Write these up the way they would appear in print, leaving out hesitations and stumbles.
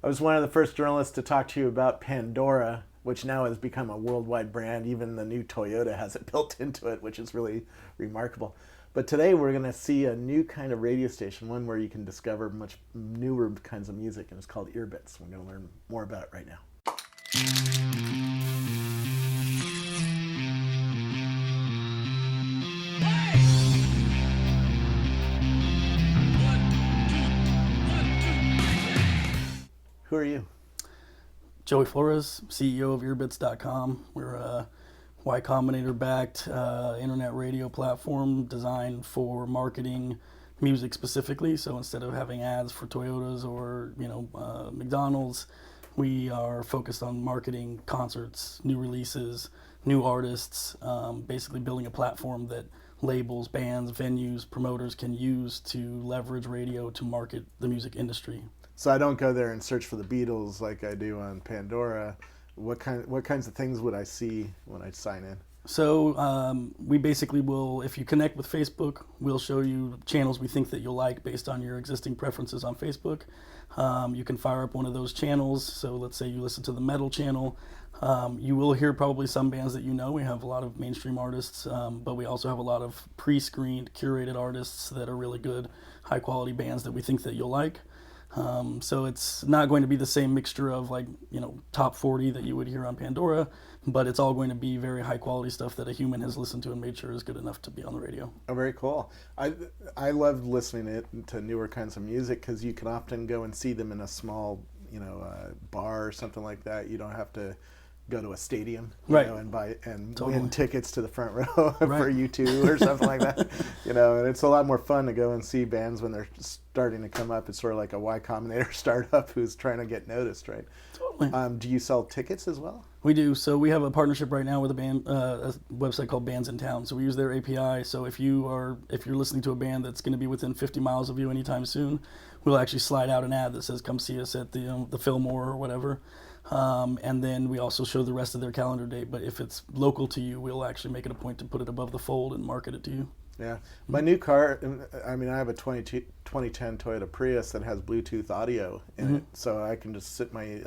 I was one of the first journalists to talk to you about Pandora, which now has become a worldwide brand. Even the new Toyota has it built into it, which is really remarkable. But today we're going to see a new kind of radio station, one where you can discover much newer kinds of music, and it's called Earbits. We're going to learn more about it right now. Who are you? Joey Flores, CEO of Earbits.com. We're a Y Combinator-backed internet radio platform designed for marketing music specifically. So instead of having ads for Toyotas or McDonald's, we are focused on marketing concerts, new releases, new artists, basically building a platform that labels, bands, venues, promoters can use to leverage radio to market the music industry. So I don't go there and search for the Beatles like I do on Pandora. What kinds of things would I see when I sign in? So we basically will, if you connect with Facebook, we'll show you channels we think that you'll like based on your existing preferences on Facebook. You can fire up one of those channels. So let's say you listen to the metal channel. You will hear probably some bands that you know. We have a lot of mainstream artists, but we also have a lot of pre-screened, curated artists that are really good, high-quality bands that we think that you'll like. So it's not going to be the same mixture of top 40 that you would hear on Pandora, but it's all going to be very high quality stuff that a human has listened to and made sure is good enough to be on the radio. Oh, very cool. I love listening to newer kinds of music because you can often go and see them in a small bar or something like that. You don't have to go to a stadium, right, and buy and totally win tickets to the front row for right. U2 or something like that. And it's a lot more fun to go and see bands when they're starting to come up. It's sort of like a Y Combinator startup who's trying to get noticed, right? Totally. Do you sell tickets as well? We do. So we have a partnership right now with a website called Bandsintown. So we use their API. So if you're listening to a band that's going to be within 50 miles of you anytime soon, we'll actually slide out an ad that says "Come see us at the Fillmore" or whatever. And then we also show the rest of their calendar date. But if it's local to you, we'll actually make it a point to put it above the fold and market it to you. Yeah. My new car, I have a 2010 Toyota Prius that has Bluetooth audio in it, so I can just sit my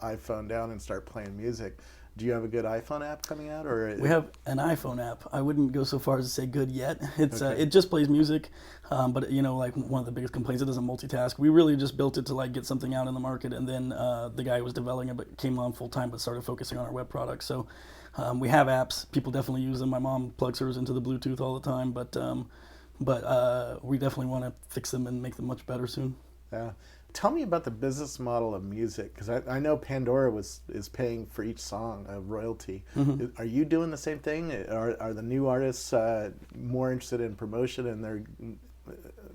iPhone down and start playing music. Do you have a good iPhone app coming out? Or we have an iPhone app. I wouldn't go so far as to say good yet. It's okay. It just plays music, but one of the biggest complaints, it doesn't multitask. We really just built it to get something out in the market, and then the guy who was developing it but came on full time but started focusing on our web products. So we have apps. People definitely use them. My mom plugs hers into the Bluetooth all the time, but we definitely want to fix them and make them much better soon. Yeah. Tell me about the business model of music, because I know Pandora is paying for each song a royalty. Are you doing the same thing? Are the new artists more interested in promotion and their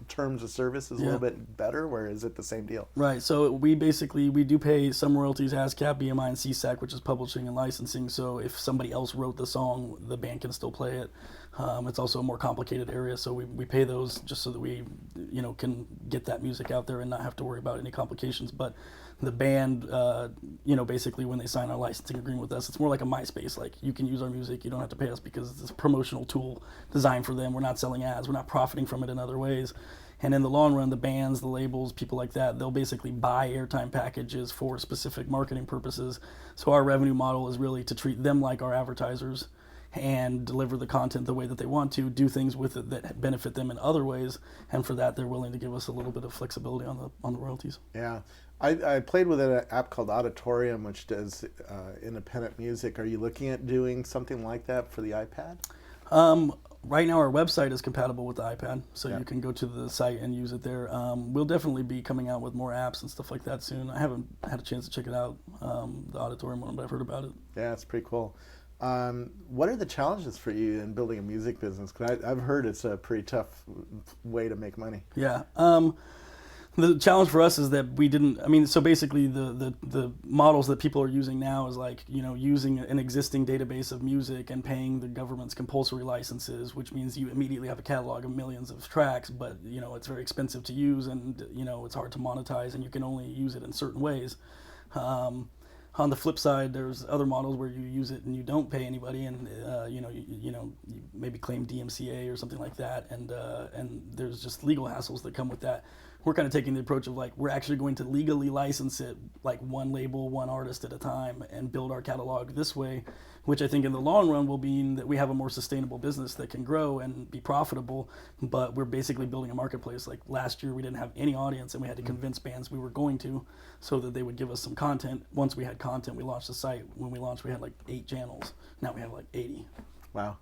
terms of service is a little bit better, or is it the same deal? Right. So we do pay some royalties, ASCAP, BMI, and CSAC, which is publishing and licensing. So if somebody else wrote the song, the band can still play it. It's also a more complicated area, so we pay those just so that we can get that music out there and not have to worry about any complications. But the band, basically when they sign a licensing agreement with us, it's more like a MySpace. Like, you can use our music, you don't have to pay us because it's a promotional tool designed for them. We're not selling ads, we're not profiting from it in other ways. And in the long run, the bands, the labels, people like that, they'll basically buy airtime packages for specific marketing purposes. So our revenue model is really to treat them like our advertisers and deliver the content the way that they want to, do things with it that benefit them in other ways, and for that they're willing to give us a little bit of flexibility on the royalties. Yeah. I played with an app called Auditorium, which does independent music. Are you looking at doing something like that for the iPad? Right now our website is compatible with the iPad, so you can go to the site and use it there. We'll definitely be coming out with more apps and stuff like that soon. I haven't had a chance to check it out, the Auditorium one, but I've heard about it. Yeah, it's pretty cool. What are the challenges for you in building a music business? Because I've heard it's a pretty tough way to make money. Yeah. The challenge for us is that we didn't, so basically the models that people are using now is using an existing database of music and paying the government's compulsory licenses, which means you immediately have a catalog of millions of tracks, but it's very expensive to use, and it's hard to monetize, and you can only use it in certain ways. On the flip side, there's other models where you use it and you don't pay anybody, and you maybe claim DMCA or something like that, and there's just legal hassles that come with that. we're kind of taking the approach of like we're actually going to legally license it like one label, one artist at a time, and build our catalog this way, which I think in the long run will mean that we have a more sustainable business that can grow and be profitable. But we're basically building a marketplace. Like last year we didn't have any audience, and we had to convince bands we were going to, so that they would give us some content. Once we had content, we launched the site. When we launched, we had like 8 channels. Now we have like 80. Wow.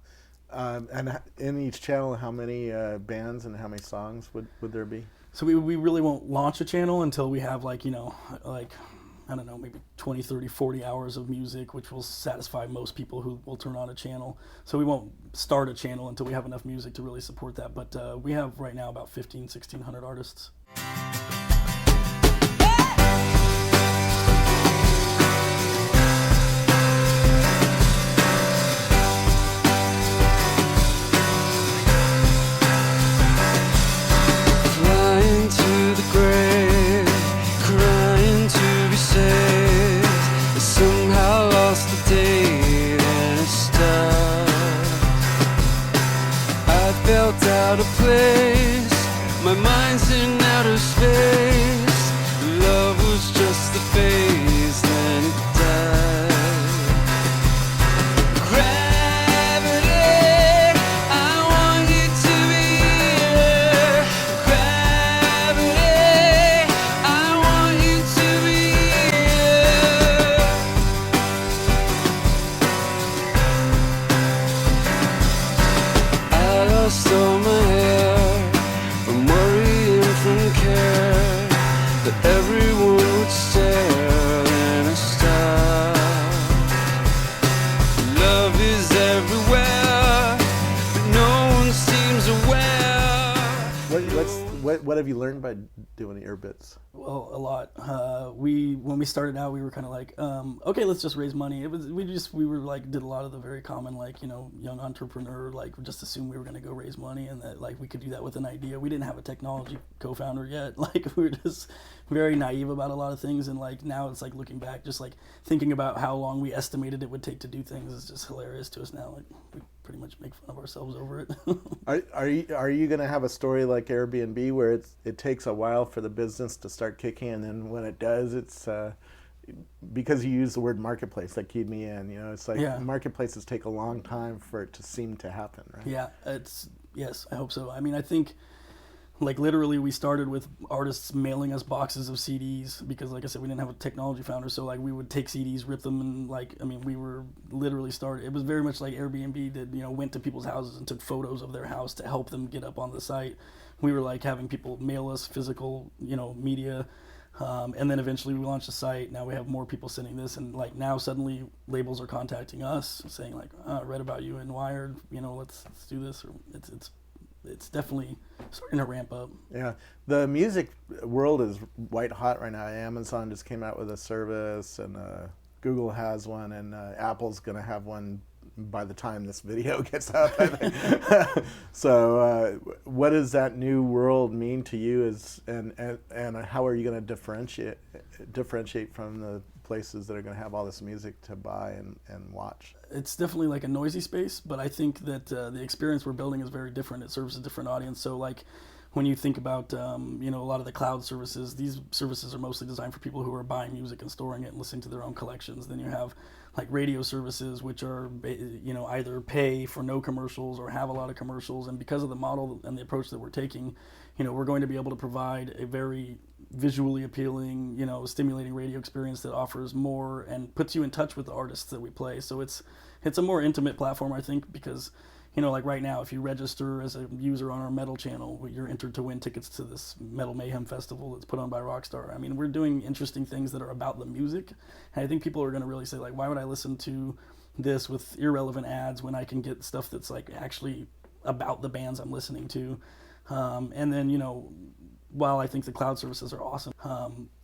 And in each channel, how many bands and how many songs would there be? So we really won't launch a channel until we have like, like, I don't know, maybe 20, 30, 40 hours of music, which will satisfy most people who will turn on a channel. So we won't start a channel until we have enough music to really support that. But we have right now about 1,600 artists. Out of place, my mind's in outer space. Love was just the phase, then it died. Gravity, I want you to be here. Gravity, I want you to be here. I lost all my everyone would stare and a star. Love is everywhere, but no one seems aware. What have you learned by doing Earbits? Well, a lot. When we started out, we were kind of like, okay, let's just raise money. We were like did a lot of the very common like young entrepreneur like just assume we were going to go raise money and that like we could do that with an idea. We didn't have a technology co-founder yet. Like we were just very naive about a lot of things, and like now it's like looking back, just like thinking about how long we estimated it would take to do things is just hilarious to us now. Like we pretty much make fun of ourselves over it. Are you going to have a story like Airbnb where it takes a while for the business to start kicking, and then when it does, it's because you use the word marketplace that keyed me in. It's like marketplaces take a long time for it to seem to happen, right? Yeah, yes, I hope so. I mean, I think like literally we started with artists mailing us boxes of CDs because like I said, we didn't have a technology founder, so like we would take CDs, rip them, and like we were literally started. It was very much like Airbnb did, went to people's houses and took photos of their house to help them get up on the site. We were like having people mail us physical media, and then eventually we launched the site. Now we have more people sending this, and like now suddenly labels are contacting us saying like, I read about you in Wired, let's do this. Or it's definitely starting to ramp up. Yeah, the music world is white hot right now. Amazon just came out with a service, and Google has one, and Apple's going to have one by the time this video gets up, I think. So what does that new world mean to you, and how are you going to differentiate from the places that are going to have all this music to buy and watch? It's definitely like a noisy space, but I think that the experience we're building is very different. It serves a different audience. So like when you think about a lot of the cloud services, these services are mostly designed for people who are buying music and storing it and listening to their own collections. Then you have like radio services, which are either pay for no commercials or have a lot of commercials. And because of the model and the approach that we're taking, we're going to be able to provide a very visually appealing, stimulating radio experience that offers more and puts you in touch with the artists that we play. So it's a more intimate platform, I think, because like right now, if you register as a user on our metal channel, you're entered to win tickets to this Metal Mayhem Festival that's put on by Rockstar. I mean, we're doing interesting things that are about the music. And I think people are going to really say, like, why would I listen to this with irrelevant ads when I can get stuff that's like actually about the bands I'm listening to? And then, while I think the cloud services are awesome,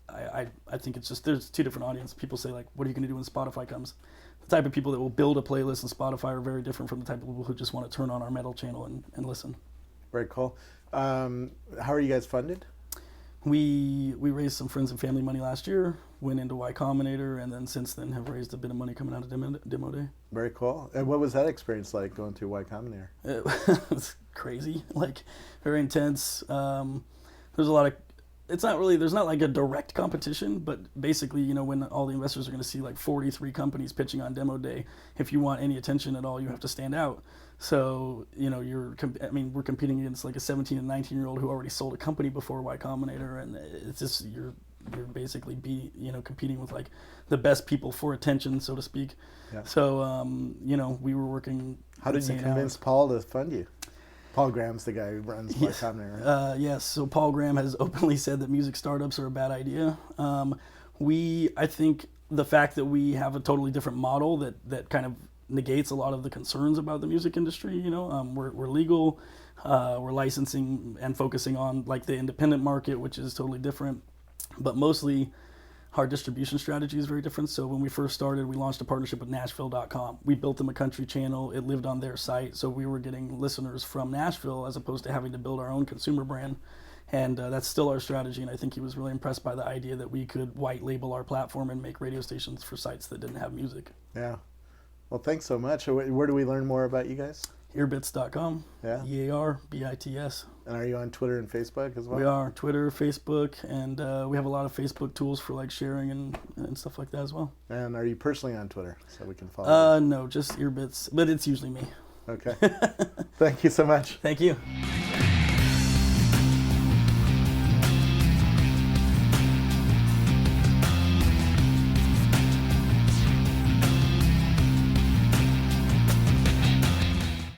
I think it's just, there's two different audiences. People say like, what are you going to do when Spotify comes? The type of people that will build a playlist on Spotify are very different from the type of people who just want to turn on our metal channel and listen. Very cool. How are you guys funded? We raised some friends and family money last year, went into Y Combinator, and then since then have raised a bit of money coming out of Demo Day. Very cool. And what was that experience like going through Y Combinator? It was crazy, like very intense. There's a lot of it's not really, there's not like a direct competition, but basically, you know, when all the investors are going to see like 43 companies pitching on demo day, if you want any attention at all, you have to stand out. So, you know, we're competing against like a 17 and 19-year-old who already sold a company before Y Combinator, and it's just, you're basically competing with like the best people for attention, so to speak. Yeah. So, you know, we were working. How did you convince Paul to fund you? Paul Graham's the guy who runs Y Combinator, right? Yes. So Paul Graham has openly said that music startups are a bad idea. I think the fact that we have a totally different model that kind of negates a lot of the concerns about the music industry. You know, we're legal, we're licensing and focusing on like the independent market, which is totally different. But mostly, our distribution strategy is very different. So when we first started, we launched a partnership with Nashville.com. We built them a country channel. It lived on their site. So we were getting listeners from Nashville as opposed to having to build our own consumer brand. And that's still our strategy. And I think he was really impressed by the idea that we could white label our platform and make radio stations for sites that didn't have music. Yeah. Well, thanks so much. Where do we learn more about you guys? Earbits.com. Yeah. EARBITS. And are you on Twitter and Facebook as well? We are. Twitter, Facebook, and we have a lot of Facebook tools for like sharing and stuff like that as well. And are you personally on Twitter so we can follow you? No, just Earbits, but it's usually me. Okay. Thank you so much. Thank you.